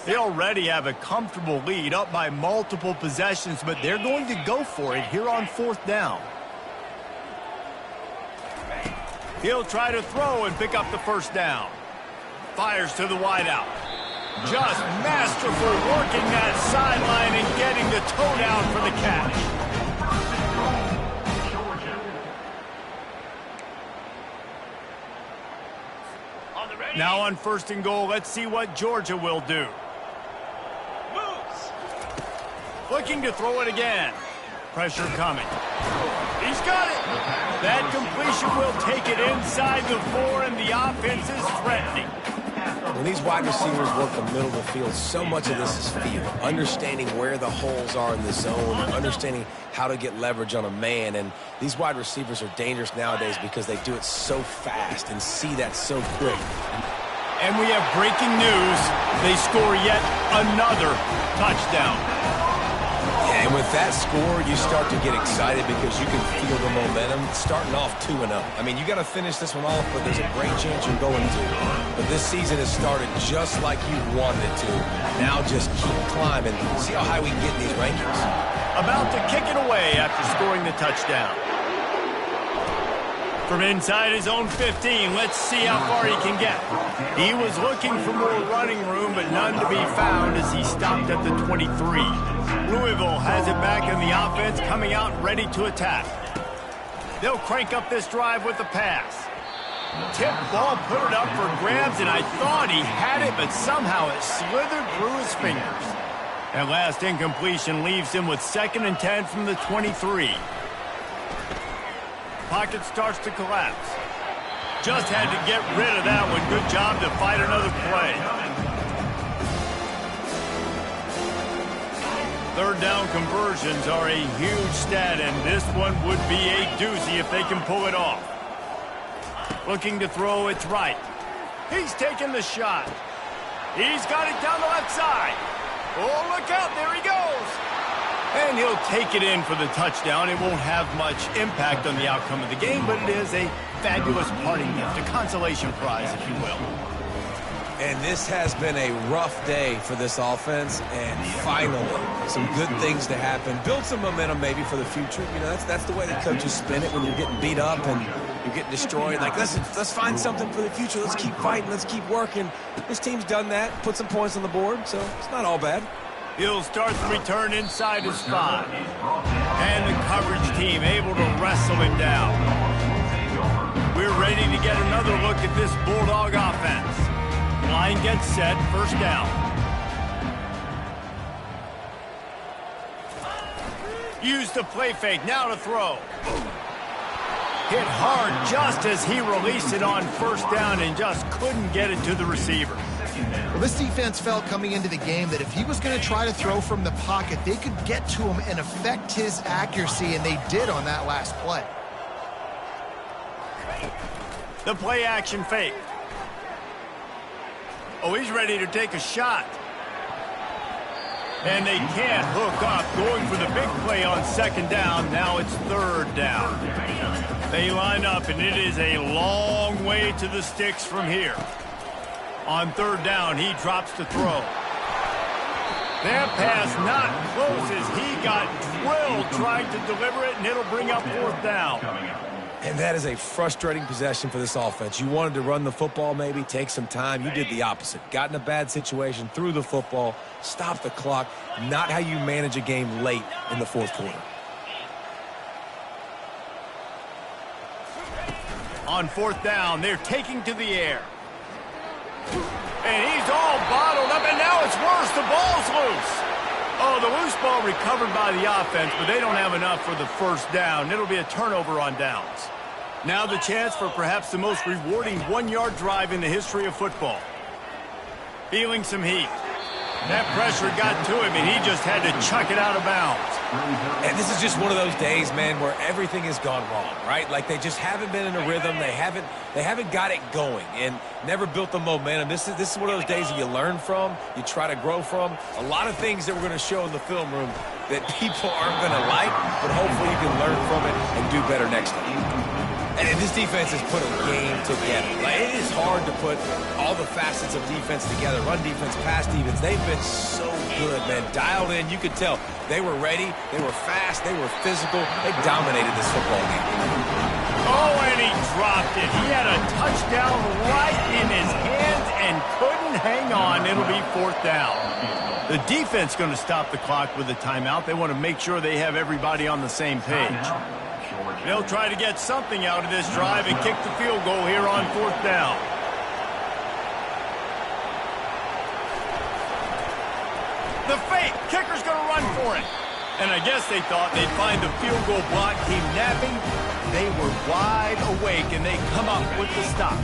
They already have a comfortable lead, up by multiple possessions, but they're going to go for it here on 4th down. He'll try to throw and pick up the first down. Fires to the wideout. Just masterful working that sideline and getting the toe down for the catch. Now on 1st and goal, let's see what Georgia will do. Looking to throw it again. Pressure coming. He's got it. That completion will take it inside the 4, and the offense is threatening. When these wide receivers work the middle of the field, so much of this is feel. Understanding where the holes are in the zone, understanding how to get leverage on a man. And these wide receivers are dangerous nowadays because they do it so fast and see that so quick. And we have breaking news. They score yet another touchdown. And with that score, you start to get excited because you can feel the momentum starting off 2-0. I mean, you got to finish this one off, but there's a great chance you're going to. But this season has started just like you wanted it to. Now just keep climbing. See how high we can get in these rankings. About to kick it away after scoring the touchdown. From inside his own 15, let's see how far he can get. He was looking for more running room, but none to be found as he stopped at the 23. Louisville has it back in the offense, coming out ready to attack. They'll crank up this drive with the pass. Tip ball, put it up for grabs, and I thought he had it, but somehow it slithered through his fingers. That last incompletion leaves him with 2nd and 10 from the 23. Pocket starts to collapse. Just had to get rid of that one. Good job to fight another play. 3rd down conversions are a huge stat, and this one would be a doozy if they can pull it off. Looking to throw, it's right. He's taking the shot. He's got it down the left side. Oh, look out, there he goes. And he'll take it in for the touchdown. It won't have much impact on the outcome of the game, but it is a fabulous parting gift, a consolation prize, if you will. And this has been a rough day for this offense, and finally, some good things to happen. Build some momentum maybe for the future. You know, that's the way the coaches spin it when you're getting beat up and you're getting destroyed. Like, let's find something for the future. Let's keep fighting. Let's keep working. This team's done that, put some points on the board, so it's not all bad. He'll start the return inside his 5. And the coverage team able to wrestle him down. We're ready to get another look at this Bulldog offense. Line gets set, 1st down. Use the play fake, now to throw. Hit hard just as he released it on 1st down and just couldn't get it to the receiver. Well, this defense felt coming into the game that if he was going to try to throw from the pocket, they could get to him and affect his accuracy, and they did on that last play. The play action fake. Oh, he's ready to take a shot. And they can't hook up, going for the big play on 2nd down. Now it's 3rd down. They line up, and it is a long way to the sticks from here. On 3rd down, he drops to throw. That pass not close as he got drilled trying to deliver it, and it'll bring up 4th down. And that is a frustrating possession for this offense. You wanted to run the football, maybe take some time. You did the opposite. Got in a bad situation, threw the football, stopped the clock. Not how you manage a game late in the 4th quarter. On 4th down, they're taking to the air. And he's all bottled up, and now it's worse. The ball's loose. Oh, the loose ball recovered by the offense, but they don't have enough for the 1st down. It'll be a turnover on downs. Now the chance for perhaps the most rewarding 1-yard drive in the history of football. Feeling some heat. That pressure got to him, and he just had to chuck it out of bounds. And this is just one of those days, man, where everything has gone wrong, right? Like they just haven't been in a rhythm. They haven't got it going and never built the momentum. This is one of those days that you learn from, you try to grow from. A lot of things that we're going to show in the film room that people aren't going to like, but hopefully you can learn from it and do better next time. And this defense has put a game together. Like, it is hard to put all the facets of defense together. Run defense, pass defense. They've been so good, man. Dialed in. You could tell they were ready. They were fast. They were physical. They dominated this football game. Oh, and he dropped it. He had a touchdown right in his hands and couldn't hang on. It'll be 4th down. The defense going to stop the clock with a timeout. They want to make sure they have everybody on the same page. They'll try to get something out of this drive and kick the field goal here on 4th down. The fake. Kicker's going to run for it. And I guess they thought they'd find the field goal block team napping. They were wide awake, and they come up with the stop.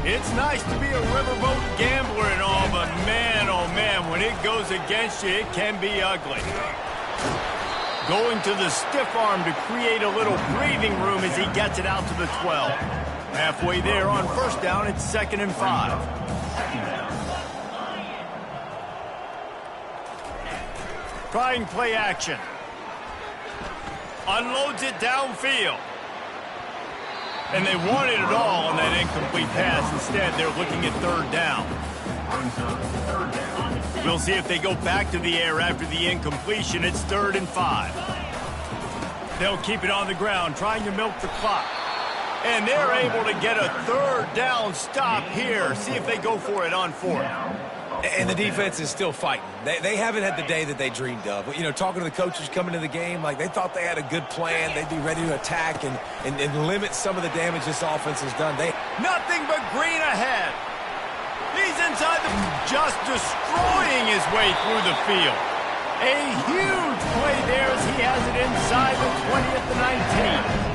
It's nice to be a riverboat gambler and all, but man, oh man, when it goes against you, it can be ugly. Going to the stiff arm to create a little breathing room as he gets it out to the 12. Halfway there on first down, it's 2nd and 5. Trying play action. Unloads it downfield. And they wanted it all on that incomplete pass. Instead, they're looking at 3rd down. We'll see if they go back to the air after the incompletion. It's 3rd and 5. They'll keep it on the ground, trying to milk the clock. And they're able to get a 3rd down stop here. See if they go for it on 4th. And the defense is still fighting. They haven't had the day that they dreamed of. You know, talking to the coaches coming to the game, like they thought they had a good plan. They'd be ready to attack and limit some of the damage this offense has done. Nothing but green ahead. He's inside just destroying his way through the field. A huge play there as he has it inside the 20 at the 19.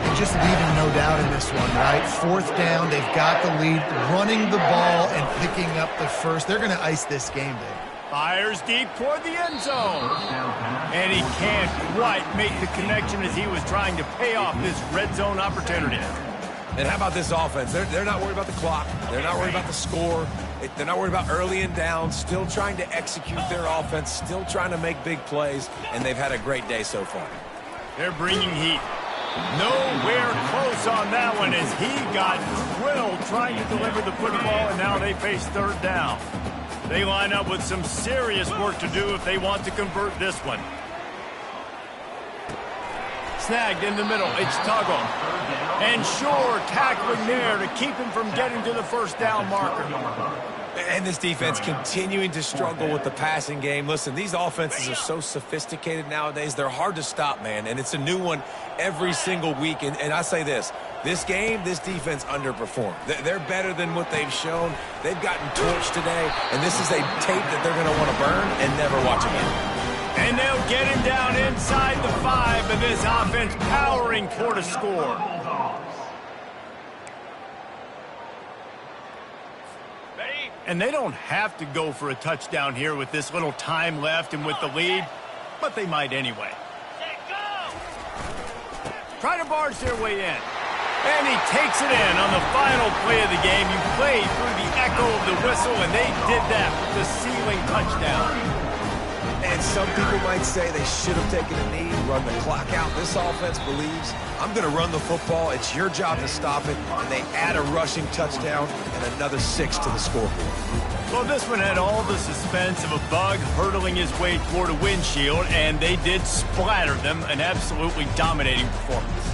And just leaving no doubt in this one, right? 4th down, they've got the lead, running the ball and picking up the first. They're going to ice this game, Dave. Fires deep toward the end zone. And he can't quite make the connection as he was trying to pay off this red zone opportunity. And how about this offense? They're not worried about the clock. They're not worried about the score. They're not worried about early and down. Still trying to execute their offense. Still trying to make big plays. And they've had a great day so far. They're bringing heat. Nowhere close on that one as he got drilled trying to deliver the football, and now they face 3rd down. They line up with some serious work to do if they want to convert this one. Snagged in the middle. It's Tuggle. And Shore tackling there to keep him from getting to the 1st down marker. And this defense continuing to struggle with the passing game. Listen, these offenses are so sophisticated nowadays. They're hard to stop, man. And it's a new one every single week. And I say this game, this defense underperformed. They're better than what they've shown. They've gotten torched today. And this is a tape that they're going to want to burn and never watch again. And they'll get him down inside the 5. And this offense powering toward a score. And they don't have to go for a touchdown here with this little time left and with the lead, but they might anyway. Try to barge their way in. And he takes it in on the final play of the game. You played through the echo of the whistle, and they did that with the ceiling touchdown. And some people might say they should have taken a knee, run the clock out. This offense believes, I'm going to run the football. It's your job to stop it. And they add a rushing touchdown and another 6 to the scoreboard. Well, this one had all the suspense of a bug hurtling his way toward a windshield, and they did splatter them. An absolutely dominating performance.